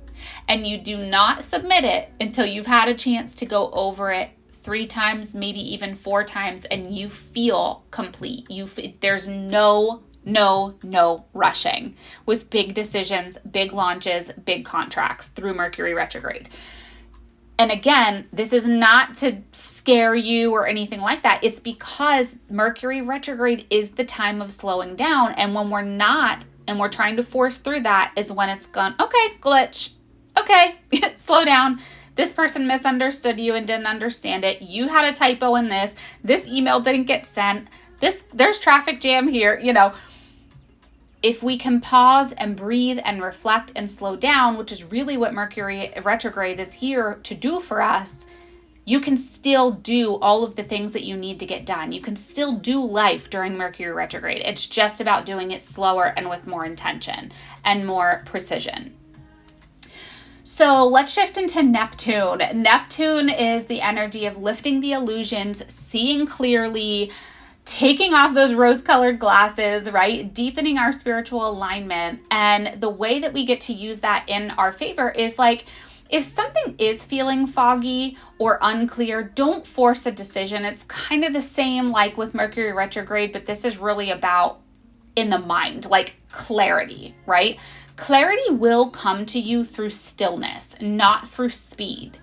A: and you do not submit it until you've had a chance to go over it 3 times, maybe even 4 times, and you feel complete. There's no rushing with big decisions, big launches, big contracts through Mercury retrograde. And again, this is not to scare you or anything like that. It's because Mercury retrograde is the time of slowing down. And when we're not, and we're trying to force through that, is when it's gone, okay, glitch. Okay, slow down. This person misunderstood you and didn't understand it. You had a typo in this. This email didn't get sent. There's traffic jam here, If we can pause and breathe and reflect and slow down, which is really what Mercury retrograde is here to do for us, you can still do all of the things that you need to get done. You can still do life during Mercury retrograde. It's just about doing it slower and with more intention and more precision. So let's shift into Neptune. Neptune is the energy of lifting the illusions, seeing clearly, taking off those rose-colored glasses, right? Deepening our spiritual alignment. And the way that we get to use that in our favor is like, if something is feeling foggy or unclear, don't force a decision. It's kind of the same like with Mercury retrograde, but this is really about in the mind, like clarity, right? Clarity will come to you through stillness, not through speed.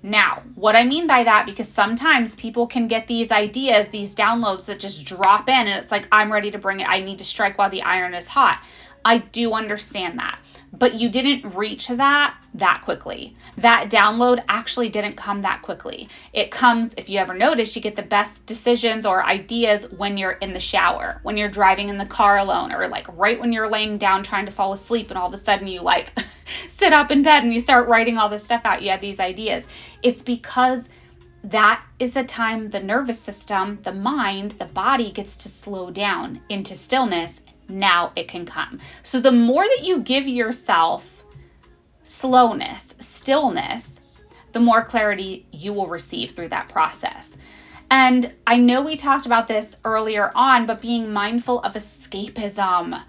A: Now, what I mean by that, because sometimes people can get these ideas, these downloads that just drop in and it's like, I'm ready to bring it. I need to strike while the iron is hot. I do understand that, but you didn't reach that quickly. That download actually didn't come that quickly. It comes, if you ever notice, you get the best decisions or ideas when you're in the shower, when you're driving in the car alone, or like right when you're laying down trying to fall asleep and all of a sudden you like sit up in bed and you start writing all this stuff out. You have these ideas. It's because that is the time the nervous system, the mind, the body gets to slow down into stillness. Now it can come. So the more that you give yourself slowness, stillness, the more clarity you will receive through that process. And I know we talked about this earlier on, but being mindful of escapism.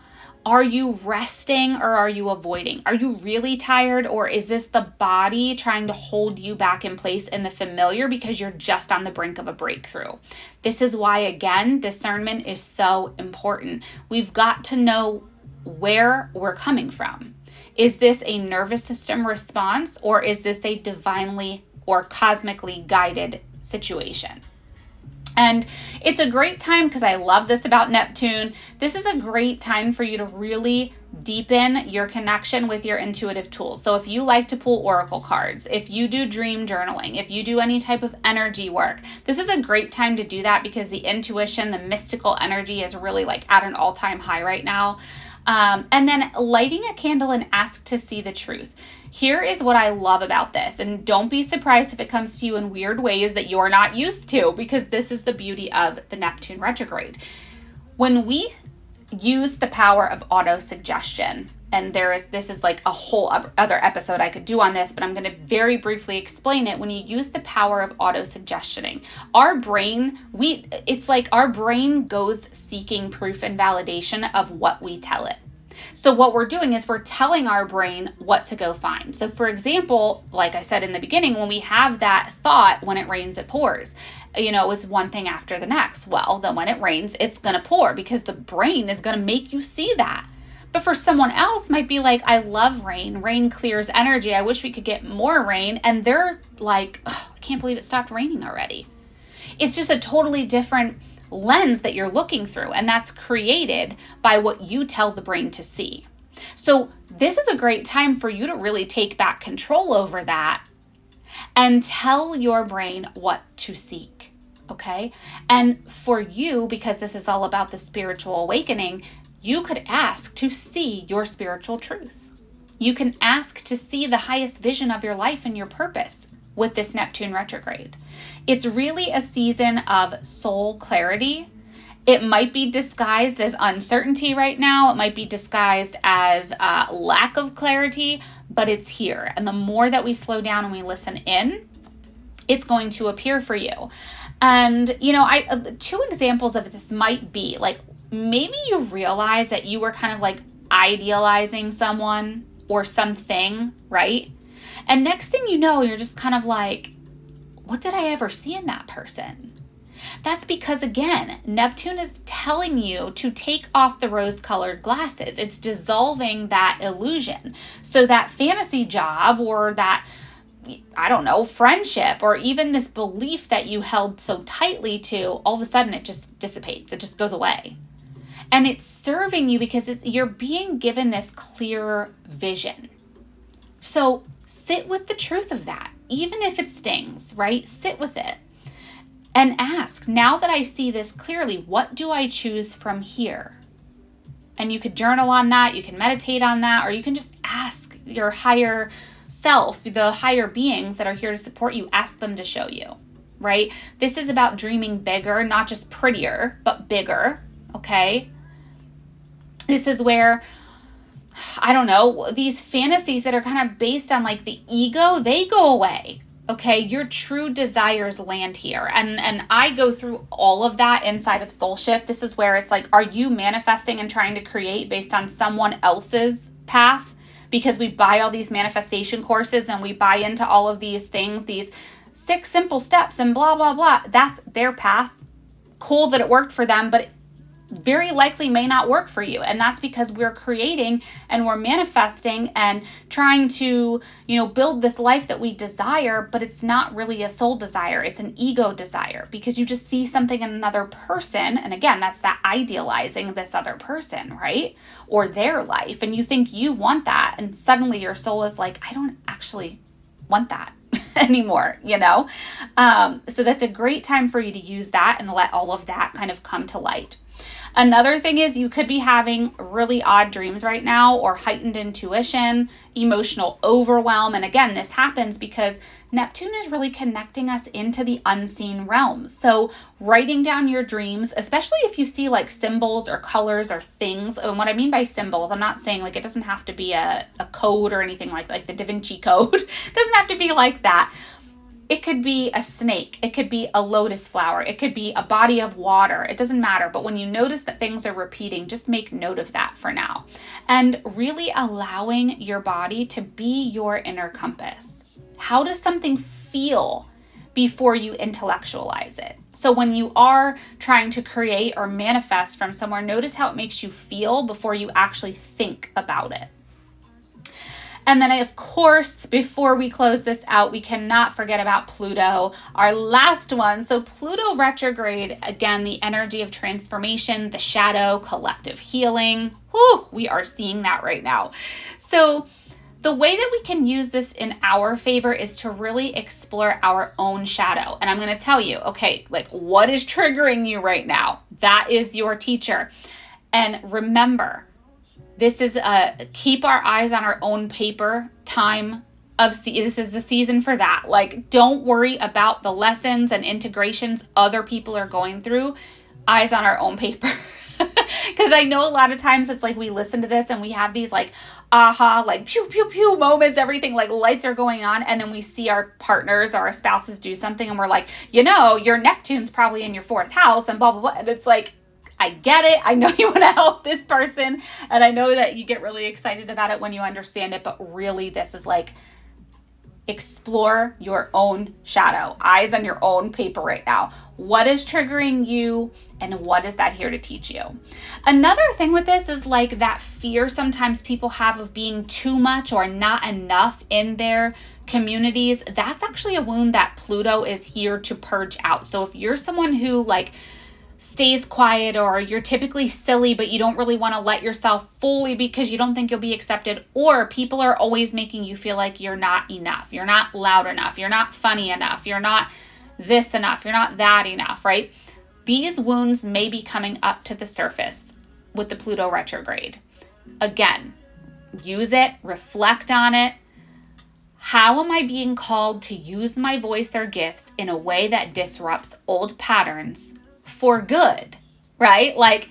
A: Are you resting or are you avoiding? Are you really tired, or is this the body trying to hold you back in place in the familiar because you're just on the brink of a breakthrough? This is why, again, discernment is so important. We've got to know where we're coming from. Is this a nervous system response, or is this a divinely or cosmically guided situation? And it's a great time, because I love this about Neptune. This is a great time for you to really deepen your connection with your intuitive tools. So if you like to pull oracle cards, if you do dream journaling, if you do any type of energy work, this is a great time to do that, because the intuition, the mystical energy is really like at an all-time high right now. And then lighting a candle and ask to see the truth. Here is what I love about this, and don't be surprised if it comes to you in weird ways that you're not used to, because this is the beauty of the Neptune retrograde. When we use the power of auto-suggestion, and this is like a whole other episode I could do on this, but I'm going to very briefly explain it. When you use the power of auto-suggestioning, our brain, it's like our brain goes seeking proof and validation of what we tell it. So what we're doing is we're telling our brain what to go find. So for example, like I said in the beginning, when we have that thought, when it rains, it pours, it's one thing after the next. Well, then when it rains, it's going to pour, because the brain is going to make you see that. But for someone else might be like, I love rain. Rain clears energy. I wish we could get more rain. And they're like, oh, I can't believe it stopped raining already. It's just a totally different lens that you're looking through, and that's created by what you tell the brain to see. So this is a great time for you to really take back control over that and tell your brain what to seek, okay? And for you, because this is all about the spiritual awakening, you could ask to see your spiritual truth. You can ask to see the highest vision of your life and your purpose with this Neptune retrograde. It's really a season of soul clarity. It might be disguised as uncertainty right now. It might be disguised as lack of clarity, but it's here. And the more that we slow down and we listen in, it's going to appear for you. And, two examples of this might be like, maybe you realize that you were kind of like idealizing someone or something, right? And next thing you know, you're just kind of like, what did I ever see in that person? That's because, again, Neptune is telling you to take off the rose-colored glasses. It's dissolving that illusion. So that fantasy job or that I don't know, friendship, or even this belief that you held so tightly to, all of a sudden it just dissipates. It just goes away. And it's serving you because you're being given this clear vision. So sit with the truth of that, even if it stings, right? Sit with it and ask, now that I see this clearly, what do I choose from here? And you could journal on that, you can meditate on that, or you can just ask your higher self, the higher beings that are here to support you, ask them to show you, right? This is about dreaming bigger, not just prettier, but bigger, okay? This is where, I don't know, these fantasies that are kind of based on like the ego, they go away. Okay, your true desires land here. And I go through all of that inside of Soul Shift. This is where it's like, are you manifesting and trying to create based on someone else's path? Because we buy all these manifestation courses and we buy into all of these things, these 6 simple steps and blah, blah, blah. That's their path. Cool that it worked for them, but it very likely may not work for you. And that's because we're creating and we're manifesting and trying to, build this life that we desire, but it's not really a soul desire. It's an ego desire because you just see something in another person. And again, that's that idealizing this other person, right? Or their life. And you think you want that. And suddenly your soul is like, I don't actually want that anymore, So that's a great time for you to use that and let all of that kind of come to light. Another thing is you could be having really odd dreams right now, or heightened intuition, emotional overwhelm. And again, this happens because Neptune is really connecting us into the unseen realms. So writing down your dreams, especially if you see like symbols or colors or things. And what I mean by symbols, I'm not saying like it doesn't have to be a code or anything like the Da Vinci Code. It doesn't have to be like that. It could be a snake. It could be a lotus flower. It could be a body of water. It doesn't matter. But when you notice that things are repeating, just make note of that for now. And really allowing your body to be your inner compass. How does something feel before you intellectualize it? So when you are trying to create or manifest from somewhere, notice how it makes you feel before you actually think about it. And then, of course, before we close this out, we cannot forget about Pluto, our last one. So Pluto retrograde, again, the energy of transformation, the shadow, collective healing. Whew, we are seeing that right now. So the way that we can use this in our favor is to really explore our own shadow. And I'm going to tell you, okay, like what is triggering you right now? That is your teacher. And remember, this is keep our eyes on our own paper time this is the season for that. Like, don't worry about the lessons and integrations other people are going through. Eyes on our own paper. Because I know a lot of times it's like we listen to this and we have these like aha, like pew, pew, pew moments, everything like lights are going on. And then we see our partners or our spouses do something and we're like, your Neptune's probably in your 4th house and blah, blah, blah. And it's like, I get it. I know you want to help this person. And I know that you get really excited about it when you understand it. But really, this is like, explore your own shadow. Eyes on your own paper right now. What is triggering you and what is that here to teach you? Another thing with this is like that fear sometimes people have of being too much or not enough in their communities. That's actually a wound that Pluto is here to purge out. So if you're someone who like stays quiet, or you're typically silly but you don't really want to let yourself fully because you don't think you'll be accepted, or people are always making you feel like you're not enough, you're not loud enough, you're not funny enough, you're not this enough, you're not that enough, right? These wounds may be coming up to the surface with the Pluto retrograde. Again, use it, reflect on it. How am I being called to use my voice or gifts in a way that disrupts old patterns for good, right? Like,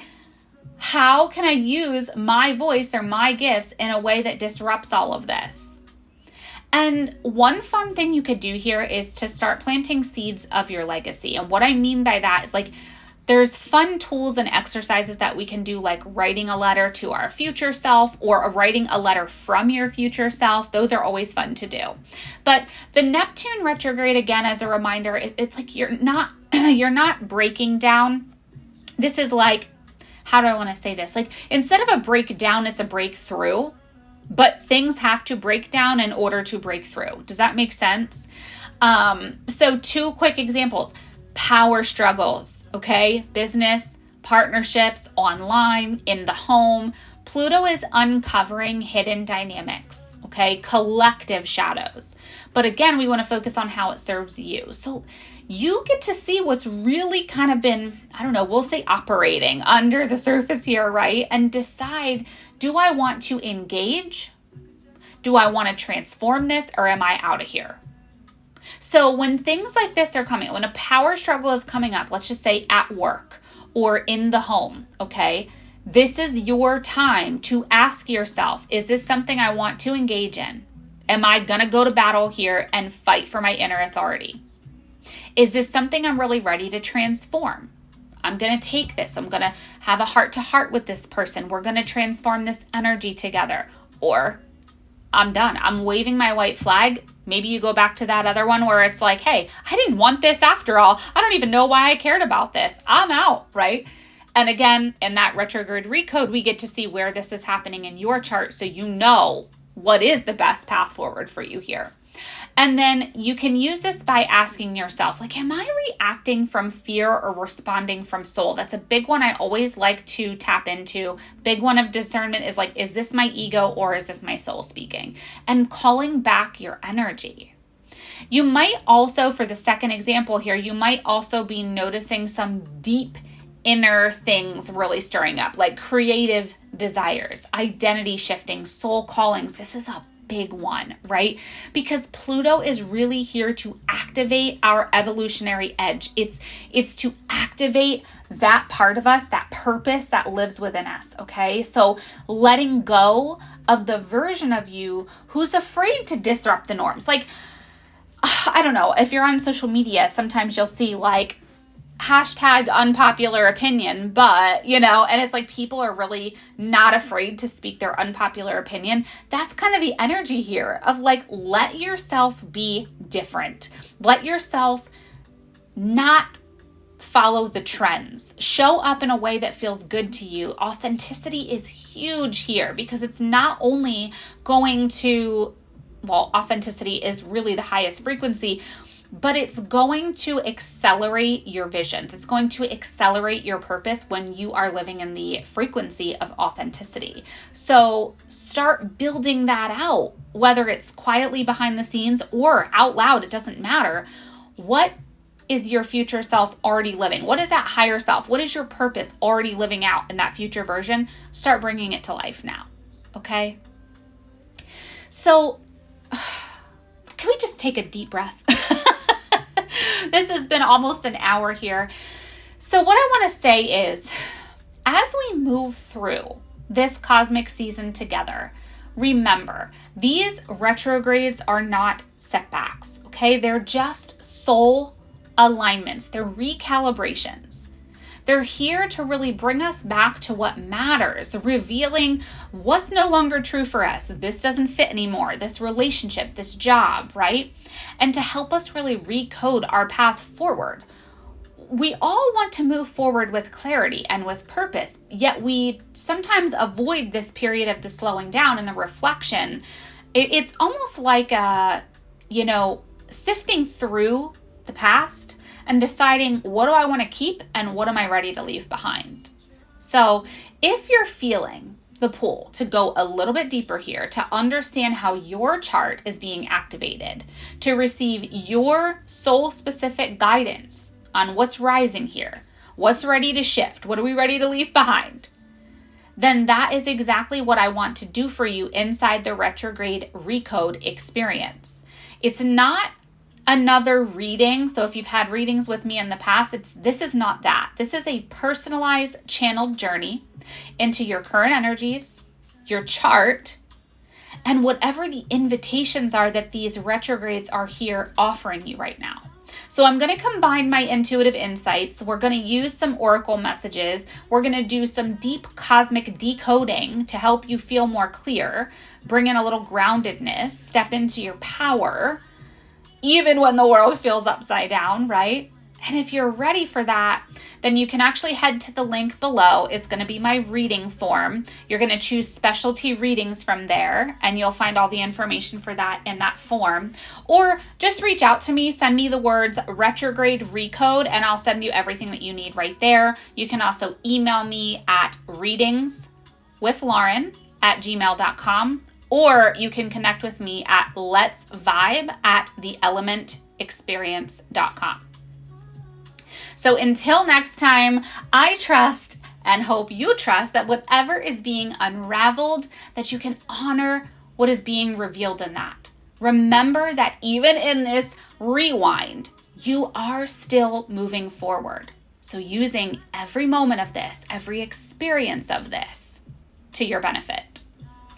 A: how can I use my voice or my gifts in a way that disrupts all of this? And one fun thing you could do here is to start planting seeds of your legacy. And what I mean by that is like, there's fun tools and exercises that we can do, like writing a letter to our future self or writing a letter from your future self. Those are always fun to do. But the Neptune retrograde, again, as a reminder, it's like you're not breaking down. This is like, how do I want to say this? Like, instead of a breakdown, it's a breakthrough. but things have to break down in order to break through. Does that make sense? So 2 quick examples: power struggles, okay? Business, partnerships, online, in the home. Pluto is uncovering hidden dynamics, okay? Collective shadows. But again, we want to focus on how it serves you. So you get to see what's really kind of been, I don't know, we'll say operating under the surface here, right? And decide, do I want to engage? Do I want to transform this, or am I out of here? So when things like this are coming, when a power struggle is coming up, let's just say at work or in the home, okay? This is your time to ask yourself, is this something I want to engage in? Am I going to go to battle here and fight for my inner authority? Is this something I'm really ready to transform? I'm going to take this. I'm going to have a heart-to-heart with this person. We're going to transform this energy together. Or I'm done. I'm waving my white flag. Maybe you go back to that other one where it's like, hey, I didn't want this after all. I don't even know why I cared about this. I'm out, right? And again, in that retrograde recode, we get to see where this is happening in your chart so you know what is the best path forward for you here. And then you can use this by asking yourself, like, am I reacting from fear or responding from soul? That's a big one I always like to tap into. Big one of discernment is like, is this my ego or is this my soul speaking? And calling back your energy. You might also, for the second example here, you might also be noticing some deep inner things really stirring up, like creative desires, identity shifting, soul callings. This is a big one, right? Because Pluto is really here to activate our evolutionary edge. It's to activate that part of us, that purpose that lives within us, okay? So letting go of the version of you who's afraid to disrupt the norms. Like, I don't know, if you're on social media, sometimes you'll see like hashtag unpopular opinion, but and it's like people are really not afraid to speak their unpopular opinion. That's kind of the energy here of like, let yourself be different. Let yourself not follow the trends. Show up in a way that feels good to you. Authenticity is huge here because it's not only going to, authenticity is really the highest frequency, but it's going to accelerate your visions. It's going to accelerate your purpose when you are living in the frequency of authenticity. So start building that out, whether it's quietly behind the scenes or out loud, it doesn't matter. What is your future self already living? What is that higher self? What is your purpose already living out in that future version? Start bringing it to life now, okay? So can we just take a deep breath? This has been almost an hour here. So what I want to say is, as we move through this cosmic season together, remember, these retrogrades are not setbacks, okay? They're just soul alignments. They're recalibrations. They're here to really bring us back to what matters, revealing what's no longer true for us. This doesn't fit anymore, this relationship, this job, right? And to help us really recode our path forward. We all want to move forward with clarity and with purpose, yet we sometimes avoid this period of the slowing down and the reflection. It's almost like sifting through the past and deciding, what do I want to keep and what am I ready to leave behind? So if you're feeling the pull to go a little bit deeper here, to understand how your chart is being activated, to receive your soul-specific guidance on what's rising here, what's ready to shift, what are we ready to leave behind, then that is exactly what I want to do for you inside the Retrograde Recode Experience. It's not another reading. So if you've had readings with me in the past, this is not that. This is a personalized channeled journey into your current energies, your chart, and whatever the invitations are that these retrogrades are here offering you right now. So I'm going to combine my intuitive insights. We're going to use some oracle messages. We're going to do some deep cosmic decoding to help you feel more clear, bring in a little groundedness, step into your power, even when the world feels upside down, right? And if you're ready for that, then you can actually head to the link below. It's going to be my reading form. You're going to choose specialty readings from there, and you'll find all the information for that in that form. Or just reach out to me, send me the words Retrograde Recode, and I'll send you everything that you need right there. You can also email me at readingswithlauren@gmail.com, or you can connect with me at letsvibe@theelementexperience.com. So until next time, I trust and hope you trust that whatever is being unraveled, that you can honor what is being revealed in that. Remember that even in this rewind, you are still moving forward. So using every moment of this, every experience of this to your benefit.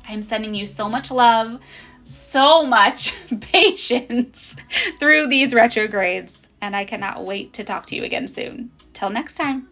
A: I'm sending you so much love, so much patience through these retrogrades. And I cannot wait to talk to you again soon. Till next time.